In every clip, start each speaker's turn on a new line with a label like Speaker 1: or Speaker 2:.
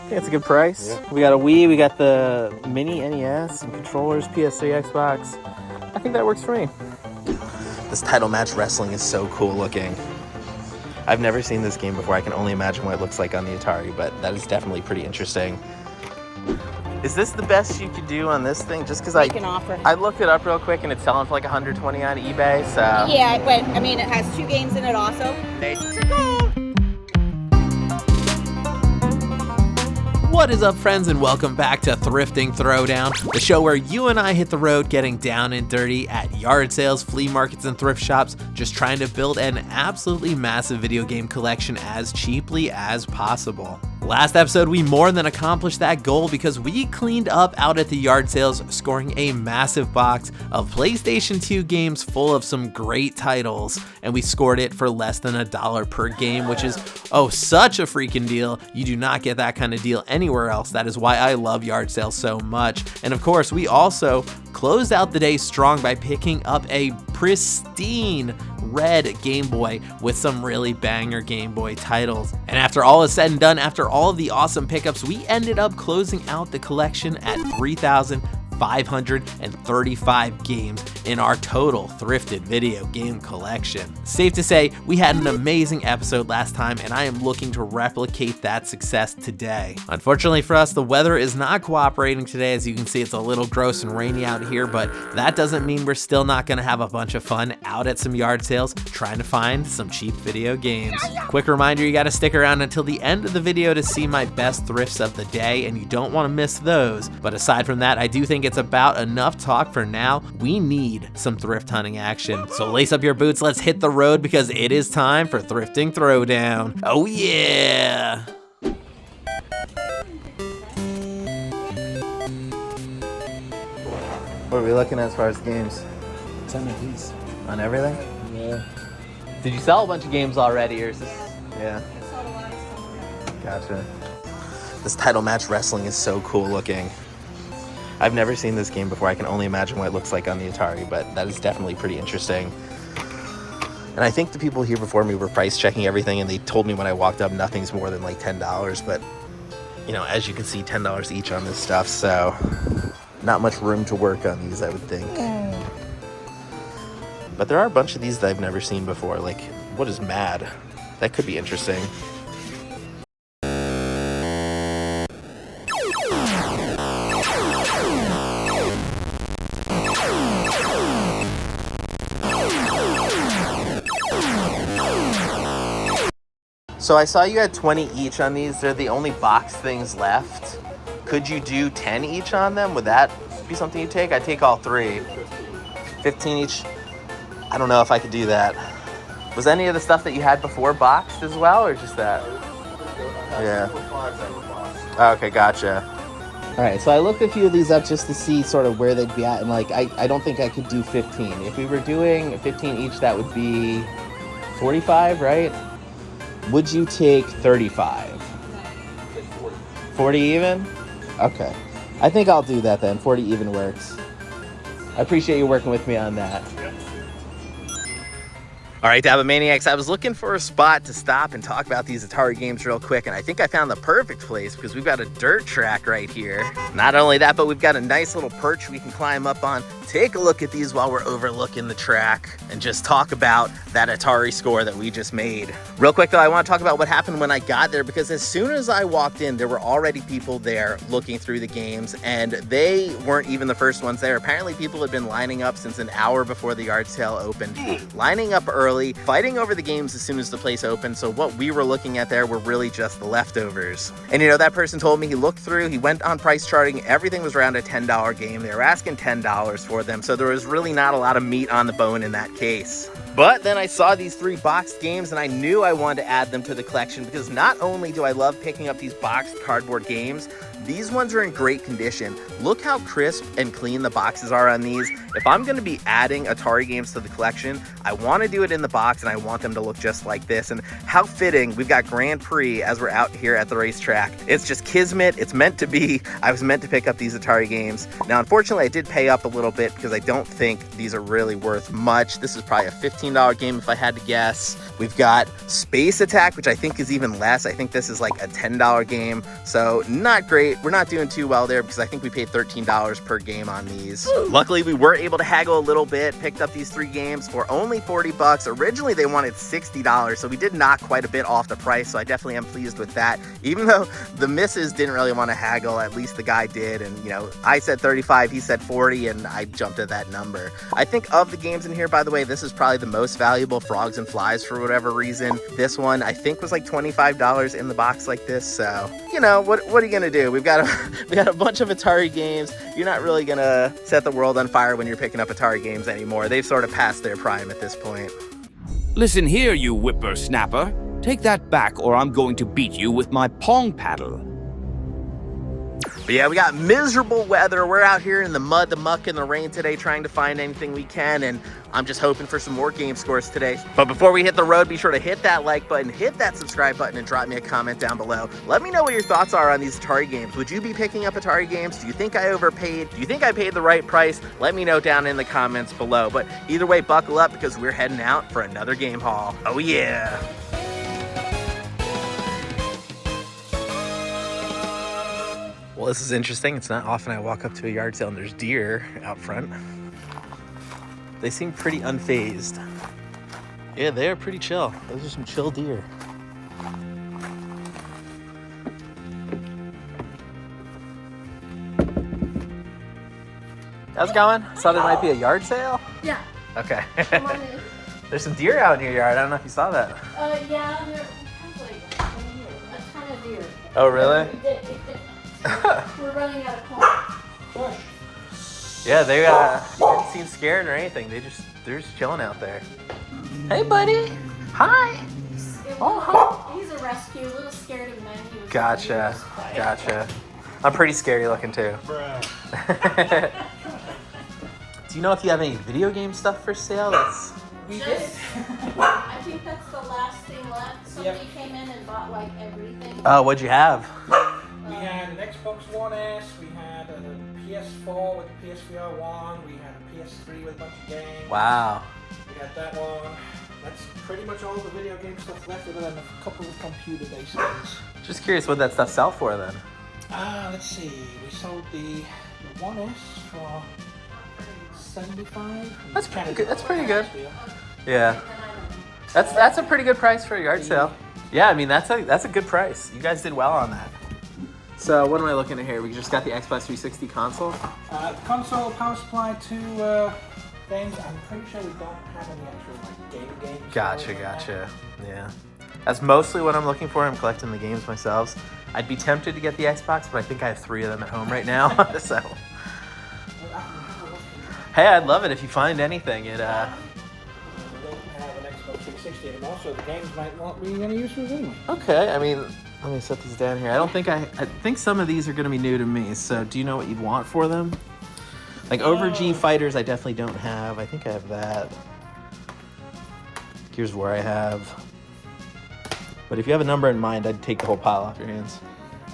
Speaker 1: think it's a good price. Yeah. We got a Wii, we got the mini NES, some controllers, PS3, Xbox. I think that works for me. This title match wrestling is so cool looking. I've never seen this game before. I can only imagine what it looks like on the Atari, but that is definitely pretty interesting. Is this the best you could do on this thing? Just because I looked it up real quick and it's selling for like $120 on eBay, so...
Speaker 2: Yeah, but I mean, it has 2 games in it also.
Speaker 3: What is up, friends, and welcome back to Thrifting Throwdown, the show where you and I hit the road getting down and dirty at yard sales, flea markets, and thrift shops, just trying to build an absolutely massive video game collection as cheaply as possible. Last episode, we more than accomplished that goal because we cleaned up out at the yard sales, scoring a massive box of PlayStation 2 games full of some great titles, and we scored it for less than $1 per game, which is, oh, such a freaking deal. You do not get that kind of deal anywhere else. That is why I love yard sales so much. And of course, we also closed out the day strong by picking up a pristine red Game Boy with some really banger Game Boy titles. And after all is said and done, after all of the awesome pickups, we ended up closing out the collection at 3,535 games in our total thrifted video game collection. Safe to say, we had an amazing episode last time, and I am looking to replicate that success today. Unfortunately for us, the weather is not cooperating today. As you can see, it's a little gross and rainy out here, but that doesn't mean we're still not gonna have a bunch of fun out at some yard sales trying to find some cheap video games. Quick reminder, you gotta stick around until the end of the video to see my best thrifts of the day, and you don't wanna miss those. But aside from that, I do think it's about enough talk for now. We need some thrift hunting action. So lace up your boots, let's hit the road because it is time for Thrifting Throwdown. Oh yeah!
Speaker 1: What are we looking at as far as games?
Speaker 4: 10 apiece.
Speaker 1: On everything?
Speaker 4: Yeah.
Speaker 3: Did you sell a bunch of games already, or is this...
Speaker 1: Yeah. Gotcha. This title match wrestling is so cool looking. I've never seen this game before. I can only imagine what it looks like on the Atari, but that is definitely pretty interesting. And I think the people here before me were price checking everything, and they told me when I walked up nothing's more than like $10, but you know, as you can see, $10 each on this stuff, so not much room to work on these, I would think. But there are a bunch of these that I've never seen before. Like, what is Mad? That could be interesting. So I saw you had 20 each on these. They're the only box things left. Could you do 10 each on them? Would that be something you'd take? I'd take all 3. 15 each. I don't know if I could do that. Was any of the stuff that you had before boxed as well, or just that? Yeah. Okay, gotcha. All right, so I looked a few of these up just to see sort of where they'd be at, and like I don't think I could do 15. If we were doing 15 each, that would be 45, right? Would you take 35? 40 even? Okay. I think I'll do that then. 40 even works. I appreciate you working with me on that. All right, Dabomaniacs, I was looking for a spot to stop and talk about these Atari games real quick, and I think I found the perfect place because we've got a dirt track right here. Not only that, but we've got a nice little perch we can climb up on, take a look at these while we're overlooking the track, and just talk about that Atari score that we just made. Real quick though, I want to talk about what happened when I got there, because as soon as I walked in, there were already people there looking through the games, and they weren't even the first ones there. Apparently people had been lining up since an hour before the yard sale opened, lining up early, fighting over the games as soon as the place opened. So what we were looking at there were really just the leftovers. And you know, that person told me he looked through, he went on price charting, everything was around a $10 game. They were asking $10 for them, so there was really not a lot of meat on the bone in that case. But then I saw these 3 boxed games and I knew I wanted to add them to the collection, because not only do I love picking up these boxed cardboard games, these ones are in great condition. Look how crisp and clean the boxes are on these. If I'm going to be adding Atari games to the collection, I want to do it in the box and I want them to look just like this. And how fitting, we've got Grand Prix as we're out here at the racetrack. It's just kismet, it's meant to be. I was meant to pick up these Atari games. Now, unfortunately, I did pay up a little bit because I don't think these are really worth much. This is probably a $15 $15 game if I had to guess. We've got Space Attack, which I think is even less. I think this is like a $10 game. So not great. We're not doing too well there because I think we paid $13 per game on these. Luckily, we were able to haggle a little bit, picked up these 3 games for only 40 bucks. Originally, they wanted $60, so we did knock quite a bit off the price. So I definitely am pleased with that. Even though the missus didn't really want to haggle, at least the guy did. And, you know, I said 35, he said 40, and I jumped at that number. I think of the games in here, by the way, this is probably the most valuable, Frogs and Flies, for whatever reason. This one, I think, was like $25 in the box like this. So, you know, what are you gonna do? We got a bunch of Atari games. You're not really gonna set the world on fire when you're picking up Atari games anymore. They've sort of passed their prime at this point.
Speaker 4: Listen here, you whippersnapper. Take that back or I'm going to beat you with my pong paddle.
Speaker 1: But yeah, we got miserable weather. We're out here in the mud, the muck, and the rain today trying to find anything we can, and I'm just hoping for some more game scores today. But before we hit the road, be sure to hit that like button, hit that subscribe button, and drop me a comment down below. Let me know what your thoughts are on these Atari games. Would you be picking up Atari games? Do you think I overpaid? Do you think I paid the right price? Let me know down in the comments below. But either way, buckle up because we're heading out for another game haul. Oh yeah! Well, this is interesting. It's not often I walk up to a yard sale and there's deer out front. They seem pretty unfazed. Yeah, they are pretty chill. Those are some chill deer. How's it going? Saw there might be a yard sale?
Speaker 5: Yeah.
Speaker 1: Okay.
Speaker 5: Come on in.
Speaker 1: There's some deer out in your yard. I don't know if you saw that.
Speaker 5: Yeah, there have like a ton of deer.
Speaker 1: Oh, really?
Speaker 5: We're running out of corn.
Speaker 1: Yeah, they you didn't seem scared or anything. They're just chilling out there. Hey, buddy. Hi. Oh, hi.
Speaker 5: He's a rescue, a little scared of men. He was
Speaker 1: Gotcha. I'm pretty scary looking too. Do you know if you have any video game stuff for sale?
Speaker 5: We did. I think that's the last thing left. Somebody came in and bought like everything.
Speaker 1: Oh, what'd you have?
Speaker 6: We had an Xbox One S, we had a PS4 with the PSVR 1, we had a PS3 with a bunch of games.
Speaker 1: Wow.
Speaker 6: We had that one. That's pretty much all the video game stuff left, other than a couple of computer-based things.
Speaker 1: Just curious what that stuff sell for then.
Speaker 6: Let's see. We sold the One S for $75.
Speaker 1: That's pretty good. That's pretty good. Yeah. That's a pretty good price for a yard sale. Yeah, I mean that's a good price. You guys did well on that. So what am I looking at here? We just got the Xbox 360 console.
Speaker 6: Console, power supply, 2 things. I'm pretty sure we don't have any actual games.
Speaker 1: Gotcha. Yeah. That's mostly what I'm looking for. I'm collecting the games myself. I'd be tempted to get the Xbox, but I think I have 3 of them at home right now. So. Hey, I'd love it if you find anything.
Speaker 6: We don't have an Xbox 360 anymore, so the games might not be any use for us anyway.
Speaker 1: Okay, I mean, let me set these down here. I think some of these are going to be new to me. So do you know what you'd want for them? Like Over-G Fighters, I definitely don't have. I think I have that. Here's where I have. But if you have a number in mind, I'd take the whole pile off your hands.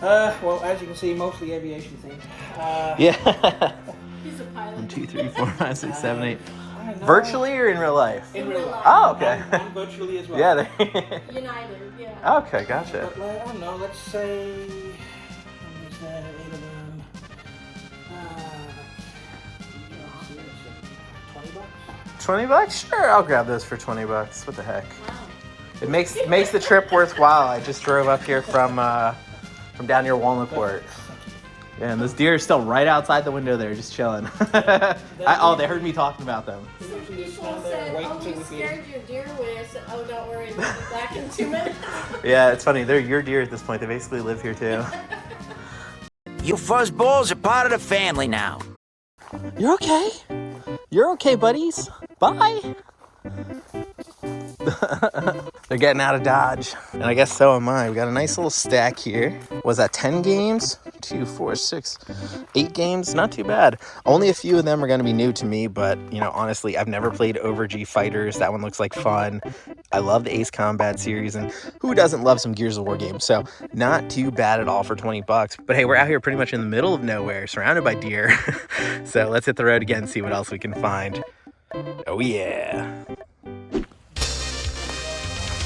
Speaker 6: Well, as you can see, mostly aviation themed.
Speaker 1: Yeah.
Speaker 5: He's a pilot.
Speaker 1: 1, 2, 3, 4, 5, 6, 7, 8. Virtually or in real life?
Speaker 6: In real life.
Speaker 1: Oh, okay.
Speaker 6: And virtually as well.
Speaker 1: Yeah.
Speaker 5: United, yeah.
Speaker 1: Okay, gotcha.
Speaker 6: But I don't know, let's say, how many's there, 8 of them, 20 bucks?
Speaker 1: 20 bucks? Sure, I'll grab those for 20 bucks. What the heck?
Speaker 5: Wow.
Speaker 1: It makes the trip worthwhile. I just drove up here from down near Walnutport. Yeah, and those deer are still right outside the window there, just chilling. They heard me talking about them.
Speaker 5: Some people said, oh, we scared your deer away. I said, oh, don't worry, they'll be back in 2 minutes.
Speaker 1: Yeah, it's funny. They're your deer at this point. They basically live here too.
Speaker 7: You fuzzballs are part of the family now.
Speaker 1: You're okay. You're okay, buddies. Bye. They're getting out of Dodge. And I guess so am I. We got a nice little stack here. Was that 10 games? 2, 4, 6, 8 games? Not too bad. Only a few of them are going to be new to me, but, you know, honestly, I've never played Over-G Fighters. That one looks like fun. I love the Ace Combat series, and who doesn't love some Gears of War games? So, not too bad at all for 20 bucks. But hey, we're out here pretty much in the middle of nowhere, surrounded by deer. So, let's hit the road again and see what else we can find. Oh, yeah.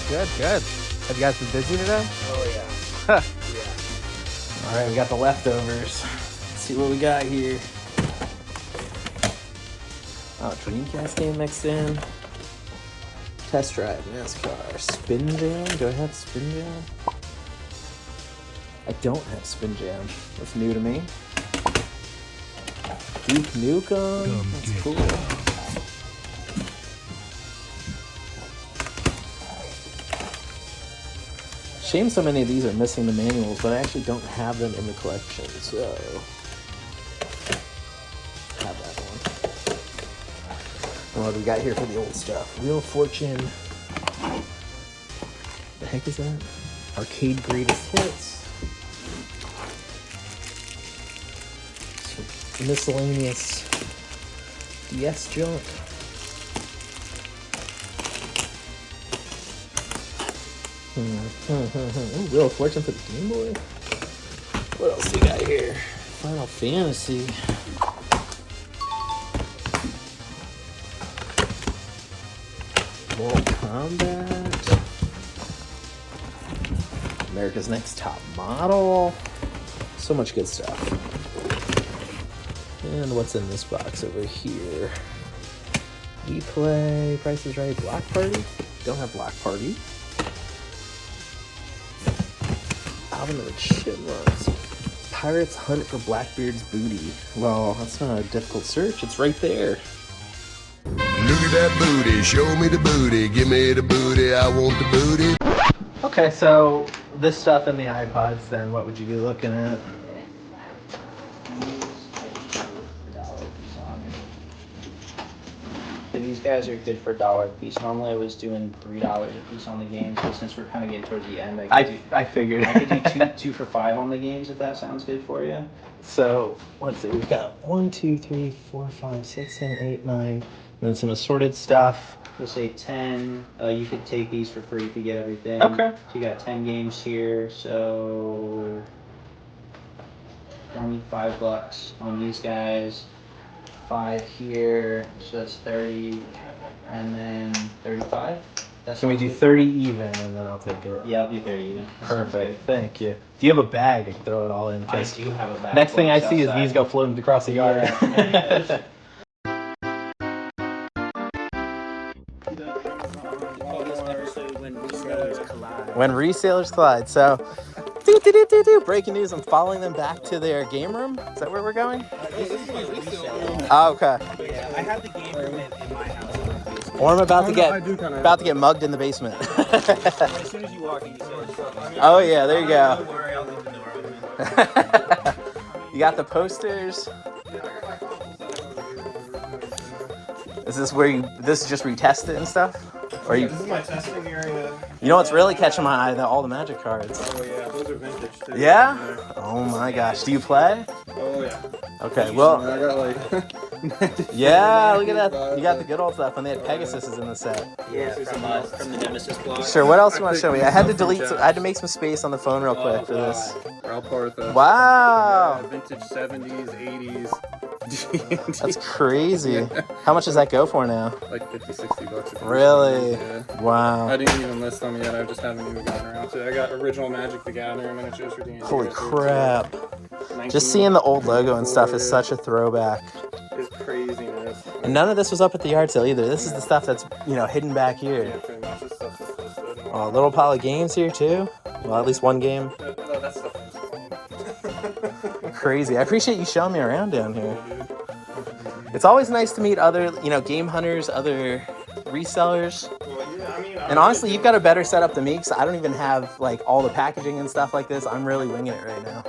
Speaker 3: Good, good. Have you guys been busy today?
Speaker 6: Oh yeah.
Speaker 3: All right, we got the leftovers. Let's see what we got here. Oh, Dreamcast game mixed in. Test drive, NASCAR, Spin Jam. Do I have Spin Jam? I don't have Spin Jam. That's new to me. Duke Nukem. That's cool. Shame so many of these are missing the manuals, but I actually don't have them in the collection, so have that one. What do we got here for the old stuff? Wheel of Fortune. The heck is that? Arcade Greatest Hits. Some miscellaneous DS junk. Ooh, Wheel of Fortune for the Game Boy. What else we got here? Final Fantasy. Mortal Kombat. America's Next Top Model. So much good stuff. And what's in this box over here? We Play, Price is Right, Block Party. Don't have Block Party. Alvin and the Chipmunks. Pirates Hunt for Blackbeard's Booty. Well, that's not a difficult search. It's right there.
Speaker 8: Look at that booty. Show me the booty. Give me the booty. I want the booty.
Speaker 3: Okay, so this stuff in the iPods, then what would you be looking at?
Speaker 9: These guys are good for $1 a piece. Normally I was doing $3 a piece on the games, but since we're kind of getting towards the end,
Speaker 3: I figured.
Speaker 9: I could do two for $5 on the games if that sounds good for you.
Speaker 3: So let's see, we've got 1, 2, 3, 4, 5, 6, 7, 8, 9, and then some assorted stuff.
Speaker 9: We'll say 10. You could take these for free if you get everything.
Speaker 3: Okay.
Speaker 9: So you got 10 games here, so only $5 on these guys. 5 here, so that's 30, and then 35.
Speaker 3: Can we do 30 even, and then I'll take it?
Speaker 9: Yeah, I'll do 30 even.
Speaker 3: Perfect, thank you. Do you have a bag I can throw it all in?
Speaker 9: I do have a bag.
Speaker 3: Next thing I see is these go floating across the yard.
Speaker 9: Yeah.
Speaker 1: When resellers collide. So, breaking news, I'm following them back to their game room. Is that where we're going? Oh, okay.
Speaker 6: Yeah, I have the game room in my house.
Speaker 1: Or I'm about to get mugged in the basement.
Speaker 6: As soon as you walk in, you see all the stuff.
Speaker 1: Oh yeah, there you go.
Speaker 6: Don't worry, I'll leave the door open.
Speaker 1: You got the posters. Is this where this is just where you test it and stuff? Or
Speaker 6: This is my testing area.
Speaker 1: You know what's really catching my eye? All the Magic cards.
Speaker 6: Oh yeah, those are vintage too.
Speaker 1: Yeah? Oh my gosh. Do you play?
Speaker 6: Oh yeah.
Speaker 1: Okay, well.
Speaker 6: I got like.
Speaker 1: Yeah, look at that. You got the good old stuff, and they had Pegasuses in the set.
Speaker 9: Yeah, from the Nemesis block.
Speaker 1: Sure, what else do you want to show me? I had to delete, I had to make some space on the phone real quick for this.
Speaker 6: Ralph Partha.
Speaker 1: Wow.
Speaker 6: Yeah, vintage 70s, 80s.
Speaker 1: That's crazy. How much does that go for now?
Speaker 6: Like 50, 60 bucks.
Speaker 1: Really?
Speaker 6: Yeah.
Speaker 1: Wow.
Speaker 6: I didn't even list them yet. I just haven't even gotten around to it. I got original Magic the Gathering miniatures for D&D.
Speaker 1: Holy crap. Just seeing the old logo and stuff is such a throwback.
Speaker 6: It's craziness.
Speaker 1: And none of this was up at the yard sale either. This is the stuff that's, hidden back here.
Speaker 6: Yeah, pretty much. This stuff's just listed.
Speaker 1: Oh, a little pile of games here too. Well, at least one game.
Speaker 6: No, that stuff is fun.
Speaker 1: Crazy. I appreciate you showing me around down here. It's always nice to meet other, game hunters, other resellers.
Speaker 6: Well, yeah, I mean,
Speaker 1: And honestly, you've got a better setup than me because I don't even have all the packaging and stuff like this. I'm really winging it right now.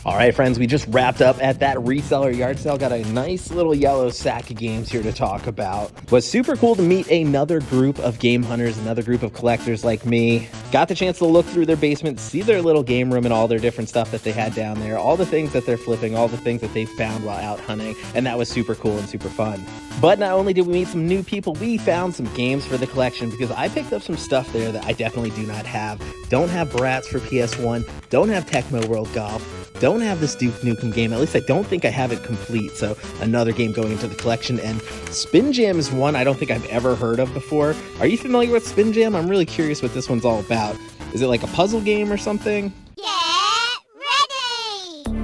Speaker 1: All right, friends, we just wrapped up at that reseller yard sale. Got a nice little yellow sack of games here to talk about. Was super cool to meet another group of game hunters, another group of collectors like me. Got the chance to look through their basement, see their little game room and all their different stuff that they had down there, all the things that they're flipping, all the things that they found while out hunting, and that was super cool and super fun. But not only did we meet some new people, we found some games for the collection because I picked up some stuff there that I definitely do not have. Don't have Bratz for PS1, don't have Tecmo World Golf, don't don't have this Duke Nukem game. At least I don't think I have it complete. So another game going into the collection. And Spin Jam is one I don't think I've ever heard of before. Are you familiar with Spin Jam? I'm really curious what this one's all about. Is it like a puzzle game or something?
Speaker 5: Get ready!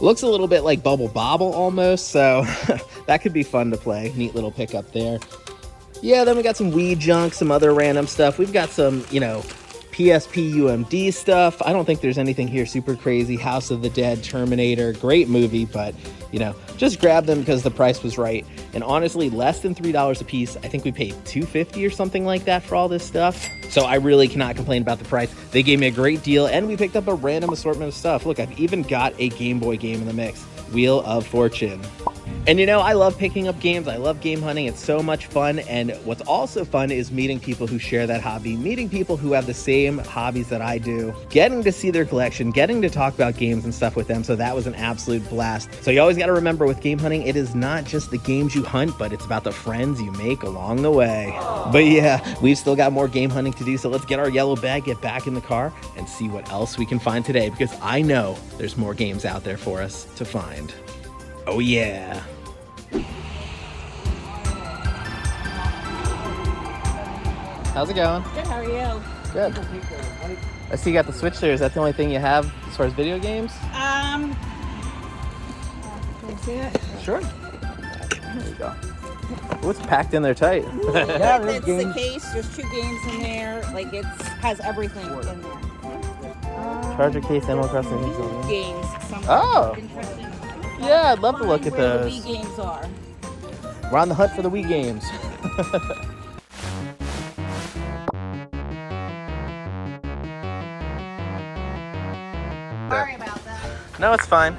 Speaker 1: Looks a little bit like Bubble Bobble almost, so that could be fun to play. Neat little pickup there. Yeah, then we got some Wii junk, some other random stuff. We've got some, you know, PSP UMD stuff. I don't think there's anything here super crazy. House of the Dead, Terminator, great movie, but, you know, just grab them because the price was right. And honestly, less than $3 a piece. I think we paid $2.50 or something like that for all this stuff. So I really cannot complain about the price. They gave me a great deal, and we picked up a random assortment of stuff. Look, I've even got a Game Boy game in the mix, Wheel of Fortune. And you know, I love picking up games. I love game hunting. It's so much fun. And what's also fun is meeting people who share that hobby, meeting people who have the same hobbies that I do, getting to see their collection, getting to talk about games and stuff with them. So that was an absolute blast. So you always got to remember with game hunting, it is not just the games you hunt, but it's about the friends you make along the way. But yeah, we've still got more game hunting to do. So let's get our yellow bag, get back in the car, and see what else we can find today, because I know there's more games out there for us to find. Oh yeah. How's it going?
Speaker 2: Good, how are you?
Speaker 1: Good. I see you got the Switch there. Is that the only thing you have as far as video games?
Speaker 2: Can you see it?
Speaker 1: Sure. There you go. Oh, it's packed in there tight.
Speaker 2: Yeah, it's the case. There's 2 games in there. Like, it has everything in there.
Speaker 1: Charger case, Animal Crossing.
Speaker 2: Games.
Speaker 1: Oh.
Speaker 2: Interesting.
Speaker 1: Yeah, I'd love to look at
Speaker 2: Where
Speaker 1: those.
Speaker 2: the Wii games are.
Speaker 1: We're on the hunt for the Wii games.
Speaker 2: Sorry about that.
Speaker 1: No, it's fine.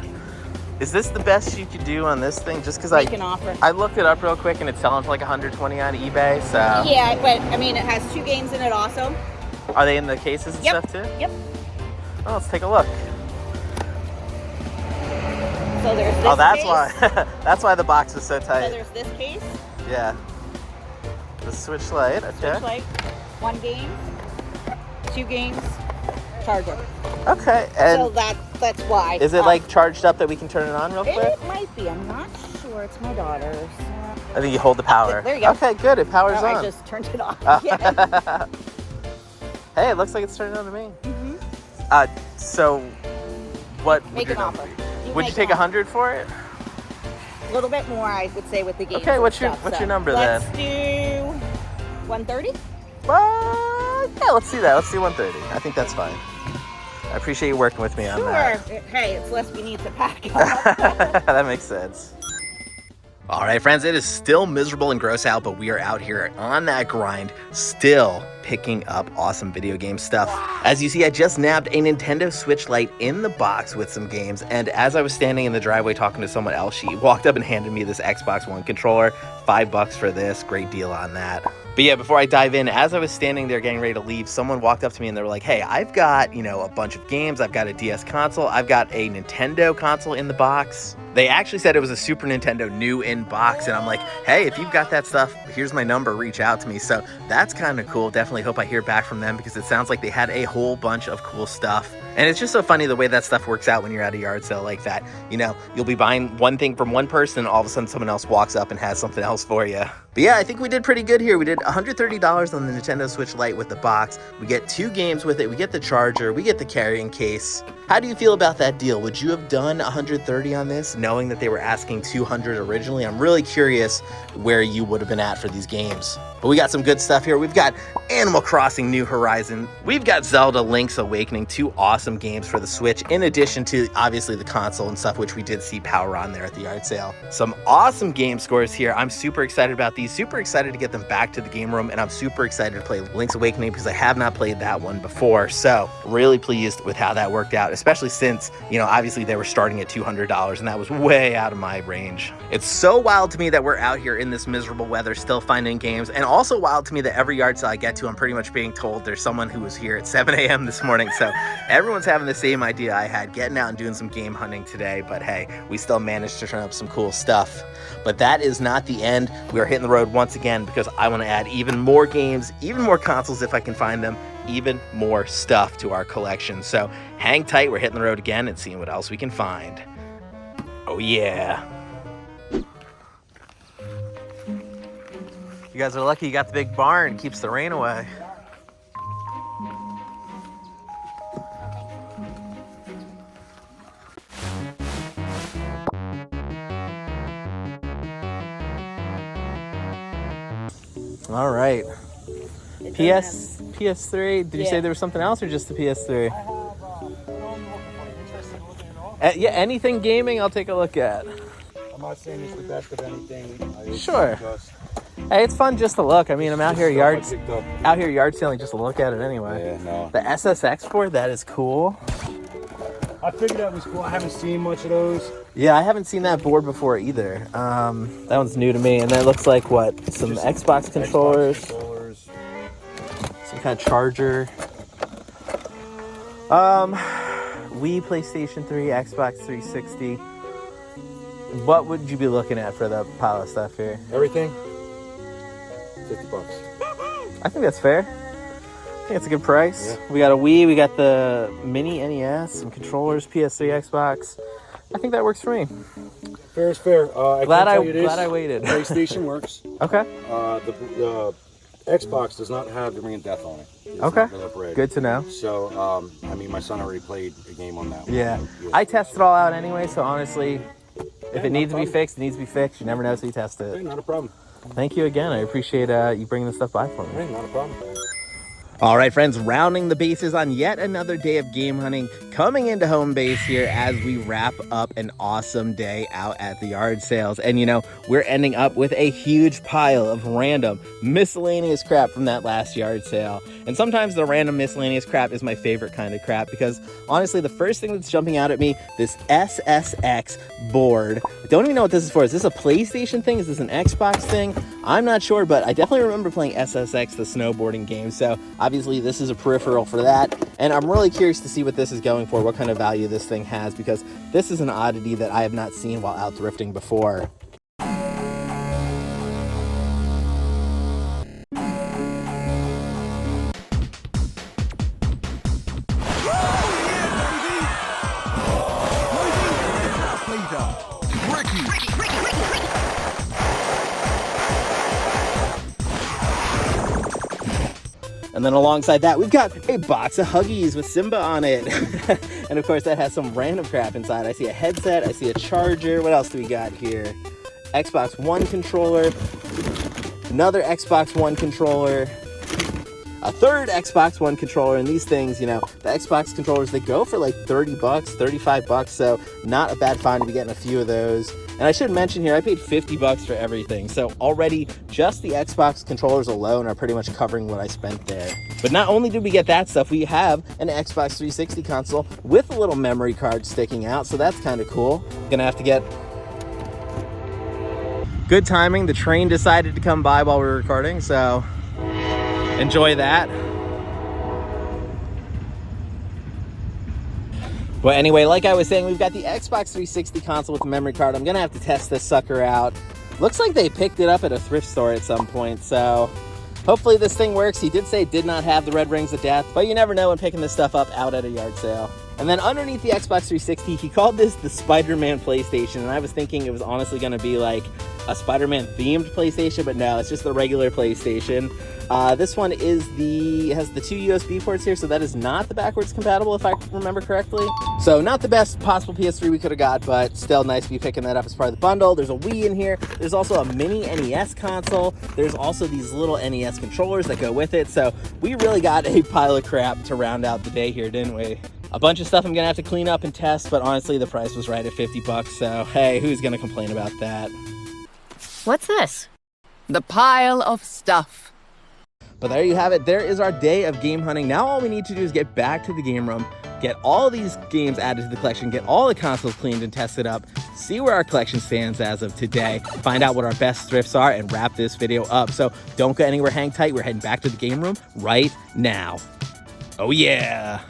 Speaker 1: Is this the best you could do on this thing? Just because
Speaker 2: Make an offer.
Speaker 1: I looked it up real quick and it's selling for like $120 on eBay. So
Speaker 2: Yeah, but I mean, it has 2 games in it also.
Speaker 1: are they in the cases and stuff too?
Speaker 2: Yep.
Speaker 1: Oh, let's take a look.
Speaker 2: So there's this
Speaker 1: Oh, that's
Speaker 2: case.
Speaker 1: why. That's why the box was so
Speaker 2: So
Speaker 1: tight.
Speaker 2: there's this case.
Speaker 1: Yeah. The Switch Lite. Okay.
Speaker 2: Switch Lite. 1 game. 2 games. Charger.
Speaker 1: Okay.
Speaker 2: So
Speaker 1: And
Speaker 2: that's why.
Speaker 1: is it like charged up that we can turn it on real quick?
Speaker 2: It might be. I'm not sure. It's my daughter's.
Speaker 1: I think you hold the power.
Speaker 2: There you go.
Speaker 1: Okay, good. It powers
Speaker 2: Oh,
Speaker 1: on.
Speaker 2: I just turned it off. Yeah.
Speaker 1: Hey, it looks like it's turning on to me.
Speaker 2: Mm-hmm.
Speaker 1: So what
Speaker 2: Make
Speaker 1: would
Speaker 2: an
Speaker 1: your
Speaker 2: offer.
Speaker 1: number be? Would you take 100 for it?
Speaker 2: A little bit more, I would say, with the games.
Speaker 1: Okay,
Speaker 2: and
Speaker 1: what's your
Speaker 2: stuff,
Speaker 1: number
Speaker 2: let's
Speaker 1: then?
Speaker 2: Let's do 130.
Speaker 1: Yeah, let's do that. Let's do 130. I think that's fine. I appreciate you working with me on that.
Speaker 2: Sure. Hey, it's less we need to pack up.
Speaker 1: That makes sense. All right, friends, it is still miserable and gross out, but we are out here on that grind, still picking up awesome video game stuff. As you see, I just nabbed a Nintendo Switch Lite in the box with some games, and as I was standing in the driveway talking to someone else, she walked up and handed me this Xbox One controller. $5 for this, great deal on that. But yeah, before I dive in, as I was standing there getting ready to leave, someone walked up to me and they were like, hey, I've got, you know, a bunch of games. I've got a DS console. I've got a Nintendo console in the box. They actually said it was a Super Nintendo new in box. And I'm like, hey, if you've got that stuff, here's my number, reach out to me. So that's kind of cool. Definitely hope I hear back from them because it sounds like they had a whole bunch of cool stuff. And it's just so funny the way that stuff works out when you're at a yard sale like that. You know, you'll be buying one thing from one person, and all of a sudden someone else walks up and has something else for you. But yeah, I think we did pretty good here. We did $130 on the Nintendo Switch Lite with the box. We get 2 games with it. We get the charger. We get the carrying case. How do you feel about that deal? Would you have done $130 on this, knowing that they were asking $200 originally? I'm really curious where you would have been at for these games. But we got some good stuff here. We've got Animal Crossing New Horizon. We've got Zelda Link's Awakening, 2 awesome games for the Switch, in addition to obviously the console and stuff, which we did see power on there at the yard sale. Some awesome game scores here. I'm super excited about these, super excited to get them back to the game room, and I'm super excited to play Link's Awakening because I have not played that one before. So really pleased with how that worked out, especially since, you know, obviously they were starting at $200, and that was just way out of my range. It's so wild to me that we're out here in this miserable weather still finding games, and also wild to me that every yard sale I get to, I'm pretty much being told there's someone who was here at 7 a.m. this morning. So everyone's having the same idea I had, getting out and doing some game hunting today. But hey, we still managed to turn up some cool stuff. But that is not the end. We are hitting the road once again because I want to add even more games, even more consoles if I can find them, even more stuff to our collection. So hang tight, we're hitting the road again and seeing what else we can find. Oh yeah. You guys are lucky you got the big barn, keeps the rain away. All right. PS3. Did you say there was something else or just the PS3? Yeah, anything gaming, I'll take a look at.
Speaker 10: I'm not saying it's the best of anything.
Speaker 1: Sure. Hey, it's fun just to look. I mean, I'm out here yard selling just to look at it anyway. Yeah, no. The SSX board, that is cool.
Speaker 10: I figured that was cool. I haven't seen much of those.
Speaker 1: Yeah, I haven't seen that board before either. That one's new to me. And that looks like what? Some Xbox controllers. Some kind of charger. Wii, PlayStation 3, Xbox 360. What would you be looking at for the pile of stuff here?
Speaker 10: Everything? $50.
Speaker 1: I think that's fair. I think it's a good price. Yeah. We got a Wii, we got the mini NES, some controllers, PS3, Xbox. I think that works for me.
Speaker 10: Fair is fair.
Speaker 1: Glad I waited.
Speaker 10: PlayStation works.
Speaker 1: Okay.
Speaker 10: The Xbox does not have the Ring of Death on it. It's
Speaker 1: okay.
Speaker 10: Not
Speaker 1: good to know.
Speaker 10: So, I mean, my son already played a game on that one.
Speaker 1: Yeah. I test it all out anyway, so honestly, if it needs to be fixed, it needs to be fixed. You never know until you test it.
Speaker 10: Hey, not a problem.
Speaker 1: Thank you again. I appreciate you bringing this stuff by for me.
Speaker 10: Hey, not a problem.
Speaker 1: All right, friends, rounding the bases on yet another day of game hunting, coming into home base here as we wrap up an awesome day out at the yard sales. And, you know, we're ending up with a huge pile of random miscellaneous crap from that last yard sale. And sometimes the random miscellaneous crap is my favorite kind of crap because, honestly, the first thing that's jumping out at me, this SSX board. I don't even know what this is for. Is this a PlayStation thing? Is this an Xbox thing? I'm not sure, but I definitely remember playing SSX, the snowboarding game. So obviously this is a peripheral for that. And I'm really curious to see what this is going for, what kind of value this thing has, because this is an oddity that I have not seen while out thrifting before. And then alongside that, we've got a box of Huggies with Simba on it. And of course, that has some random crap inside. I see a headset, I see a charger. What else do we got here? Xbox One controller, another Xbox One controller, a third Xbox One controller. And these things, you know, the Xbox controllers, they go for like 30 bucks, 35 bucks. So not a bad find to be getting a few of those. And I should mention here, I paid 50 bucks for everything. So already just the Xbox controllers alone are pretty much covering what I spent there. But not only did we get that stuff, we have an Xbox 360 console with a little memory card sticking out. So that's kind of cool. Gonna have to get... Good timing, the train decided to come by while we were recording, so enjoy that. But anyway, like I was saying, we've got the Xbox 360 console with the memory card. I'm gonna have to test this sucker out. Looks like they picked it up at a thrift store at some point, so hopefully this thing works. He did say it did not have the red rings of death, but you never know when picking this stuff up out at a yard sale. And then underneath the Xbox 360, he called this the Spider-Man PlayStation, and I was thinking it was honestly gonna be like a Spider-Man themed PlayStation, but no, it's just the regular PlayStation. This one has the two USB ports here, so that is not the backwards compatible if I remember correctly. So not the best possible PS3 we could have got, but still nice to be picking that up as part of the bundle. There's a Wii in here. There's also a mini NES console. There's also these little NES controllers that go with it. So we really got a pile of crap to round out the day here, didn't we? A bunch of stuff I'm gonna have to clean up and test, but honestly the price was right at 50 bucks, so hey, who's gonna complain about that?
Speaker 11: What's this? The pile of stuff.
Speaker 1: But there you have it. There is our day of game hunting. Now all we need to do is get back to the game room, get all these games added to the collection, get all the consoles cleaned and tested up, see where our collection stands as of today, find out what our best thrifts are, and wrap this video up. So don't go anywhere, hang tight. We're heading back to the game room right now. Oh yeah.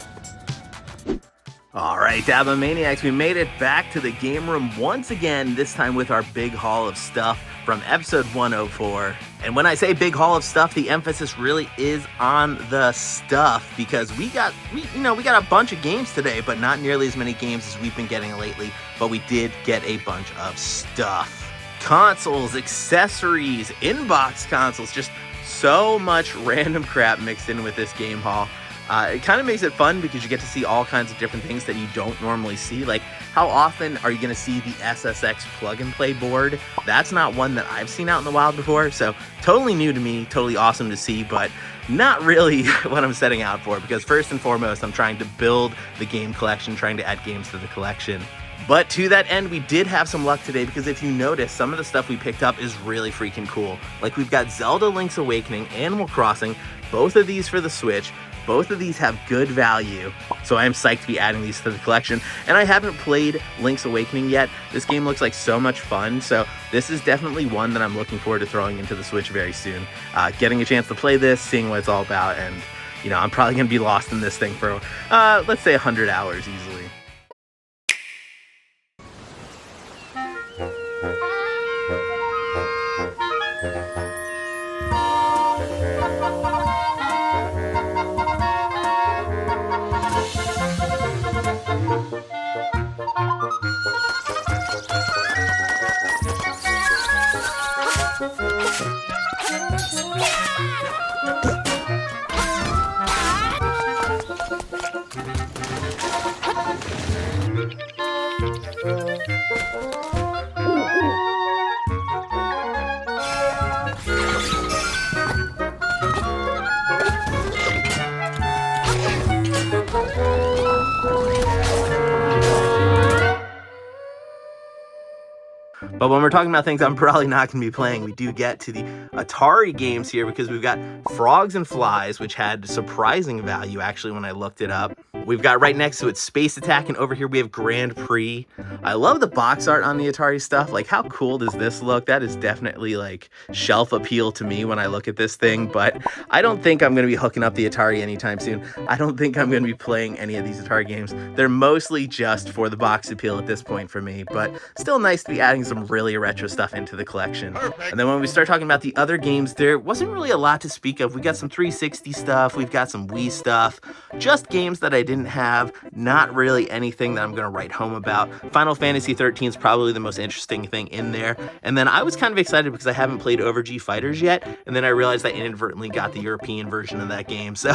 Speaker 1: All right, Dabba Maniacs, we made it back to the game room once again, this time with our big haul of stuff from episode 104. And when I say big haul of stuff, the emphasis really is on the stuff, because we got a bunch of games today, but not nearly as many games as we've been getting lately, but we did get a bunch of stuff. Consoles, accessories, inbox consoles, just so much random crap mixed in with this game haul. It kind of makes it fun because you get to see all kinds of different things that you don't normally see. Like, how often are you going to see the SSX plug and play board? That's not one that I've seen out in the wild before, so totally new to me, totally awesome to see, but not really what I'm setting out for, because first and foremost, I'm trying to build the game collection, trying to add games to the collection. But to that end, we did have some luck today, because if you notice, some of the stuff we picked up is really freaking cool. Like, we've got Zelda Link's Awakening, Animal Crossing, both of these for the Switch. Both of these have good value, so I am psyched to be adding these to the collection. And I haven't played Link's Awakening yet. This game looks like so much fun, so this is definitely one that I'm looking forward to throwing into the Switch very soon. Getting a chance to play this, seeing what it's all about, and I'm probably going to be lost in this thing for, let's say 100 hours easily. But when we're talking about things I'm probably not going to be playing, we do get to the Atari games here, because we've got Frogs and Flies, which had surprising value actually when I looked it up. We've got right next to it Space Attack, and over here we have Grand Prix. I love the box art on the Atari stuff. Like, how cool does this look? That is definitely like shelf appeal to me when I look at this thing, but I don't think I'm going to be hooking up the Atari anytime soon. I don't think I'm going to be playing any of these Atari games. They're mostly just for the box appeal at this point for me, but still nice to be adding some really retro stuff into the collection. And then when we start talking about the other games, there wasn't really a lot to speak of. We got some 360 stuff, we've got some Wii stuff, just games that I didn't have, not really anything that I'm going to write home about. Final Fantasy 13 is probably the most interesting thing in there. And then I was kind of excited because I haven't played Over G Fighters yet, and then I realized I inadvertently got the European version of that game, so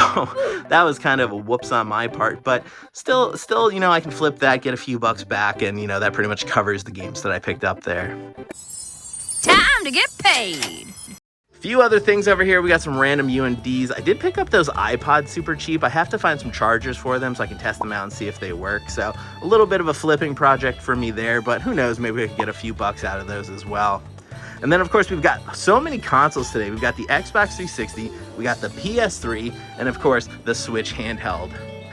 Speaker 1: that was kind of a whoops on my part, but still, I can flip that, get a few bucks back, and that pretty much covers the games that I picked up there.
Speaker 11: Time to get paid.
Speaker 1: Few other things over here. We got some random UNDs. I did pick up those iPods super cheap. I have to find some chargers for them so I can test them out and see if they work. So a little bit of a flipping project for me there, but who knows, maybe I could get a few bucks out of those as well. And then of course we've got so many consoles today. We've got the Xbox 360, we got the PS3, and of course the Switch handheld.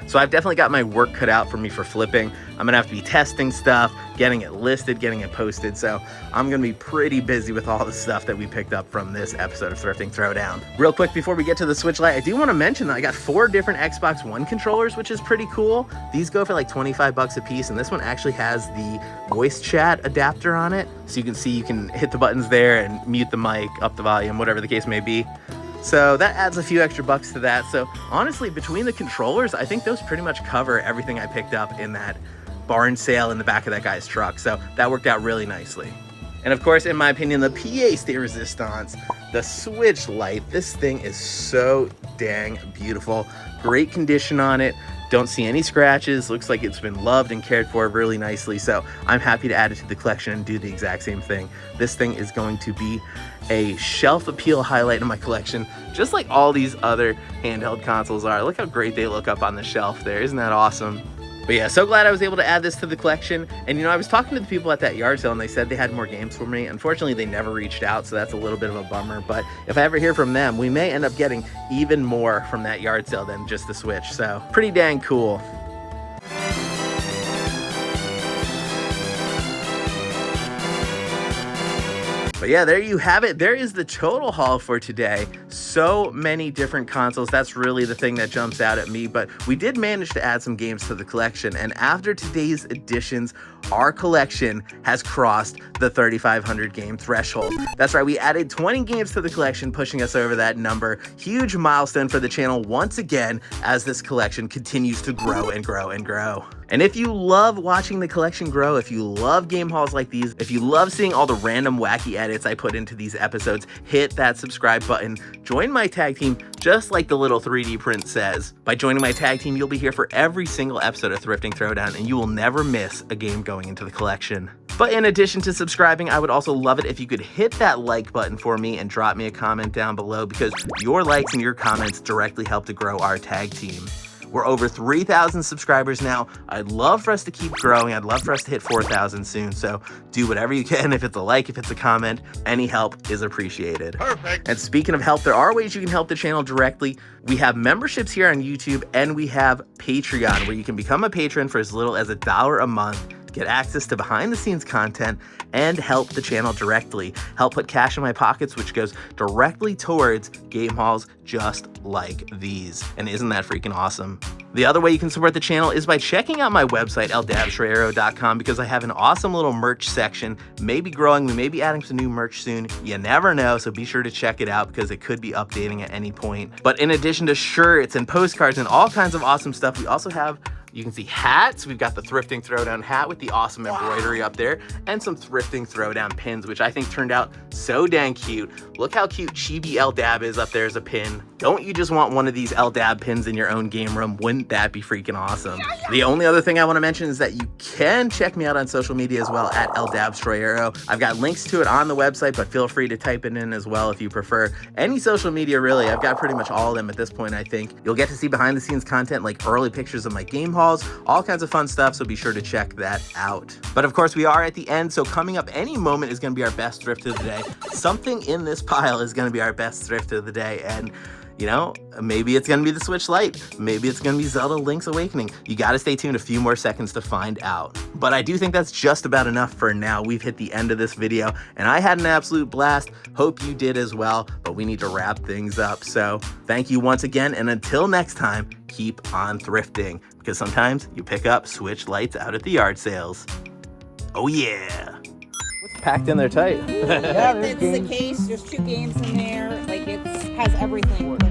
Speaker 1: So I've definitely got my work cut out for me for flipping. I'm gonna have to be testing stuff, getting it listed, getting it posted. So I'm gonna be pretty busy with all the stuff that we picked up from this episode of Thrifting Throwdown. Real quick before we get to the Switch Lite, I do wanna mention that I got 4 different Xbox One controllers, which is pretty cool. These go for like 25 bucks a piece, and this one actually has the voice chat adapter on it. So you can see you can hit the buttons there and mute the mic, up the volume, whatever the case may be. So that adds a few extra bucks to that. So honestly, between the controllers, I think those pretty much cover everything I picked up in that barn sale in the back of that guy's truck. So that worked out really nicely. And of course, in my opinion, the pièce de résistance, the Switch Lite, this thing is so dang beautiful. Great condition on it. Don't see any scratches. Looks like it's been loved and cared for really nicely. So I'm happy to add it to the collection and do the exact same thing. This thing is going to be a shelf appeal highlight in my collection, just like all these other handheld consoles are. Look how great they look up on the shelf there. Isn't that awesome? But yeah, so glad I was able to add this to the collection. And I was talking to the people at that yard sale and they said they had more games for me. Unfortunately, they never reached out, so that's a little bit of a bummer. But if I ever hear from them, we may end up getting even more from that yard sale than just the Switch. So pretty dang cool. But yeah, there you have it. There is the total haul for today. So many different consoles. That's really the thing that jumps out at me. But we did manage to add some games to the collection. And after today's additions, our collection has crossed the 3,500 game threshold. That's right, we added 20 games to the collection, pushing us over that number. Huge milestone for the channel once again as this collection continues to grow and grow and grow. And if you love watching the collection grow, if you love game hauls like these, if you love seeing all the random wacky edits I put into these episodes, hit that subscribe button. Join my tag team just like the little 3D print says. By joining my tag team, you'll be here for every single episode of Thrifting Throwdown, and you will never miss a game going into the collection. But in addition to subscribing, I would also love it if you could hit that like button for me and drop me a comment down below, because your likes and your comments directly help to grow our tag team. We're over 3,000 subscribers now. I'd love for us to keep growing. I'd love for us to hit 4,000 soon. So do whatever you can. If it's a like, if it's a comment, any help is appreciated. Perfect. And speaking of help, there are ways you can help the channel directly. We have memberships here on YouTube, and we have Patreon, where you can become a patron for as little as $1 a month. Get access to behind the scenes content and help the channel directly. Help put cash in my pockets, which goes directly towards game hauls just like these. And isn't that freaking awesome? The other way you can support the channel is by checking out my website, eldabstrayero.com, because I have an awesome little merch section. Maybe growing, we may be adding some new merch soon. You never know, so be sure to check it out because it could be updating at any point. But in addition to shirts and postcards and all kinds of awesome stuff, we also have, you can see hats. We've got the Thrifting Throwdown hat with the awesome embroidery up there, and some Thrifting Throwdown pins, which I think turned out so dang cute. Look how cute Chibi LDAB is up there as a pin. Don't you just want one of these LDAB pins in your own game room? Wouldn't that be freaking awesome? The only other thing I want to mention is that you can check me out on social media as well at eldabstrayero. I've got links to it on the website, but feel free to type it in as well if you prefer. Any social media, really. I've got pretty much all of them at this point, I think. You'll get to see behind the scenes content like early pictures of my game hauls, all kinds of fun stuff, so be sure to check that out. But of course, we are at the end, so coming up any moment is going to be our best thrift of the day. Something in this pile is going to be our best thrift of the day, and you know, maybe it's going to be the Switch Lite. Maybe it's going to be Zelda Link's Awakening. You got to stay tuned a few more seconds to find out. But I do think that's just about enough for now. We've hit the end of this video, and I had an absolute blast. Hope you did as well, but we need to wrap things up. So thank you once again, and until next time, keep on thrifting, because sometimes you pick up Switch Lights out at the yard sales. Oh yeah. What's packed in there tight?
Speaker 2: Yeah, it's the case. There's 2 games in there. Like, it has everything in there.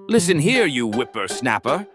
Speaker 4: Listen here, you whippersnapper.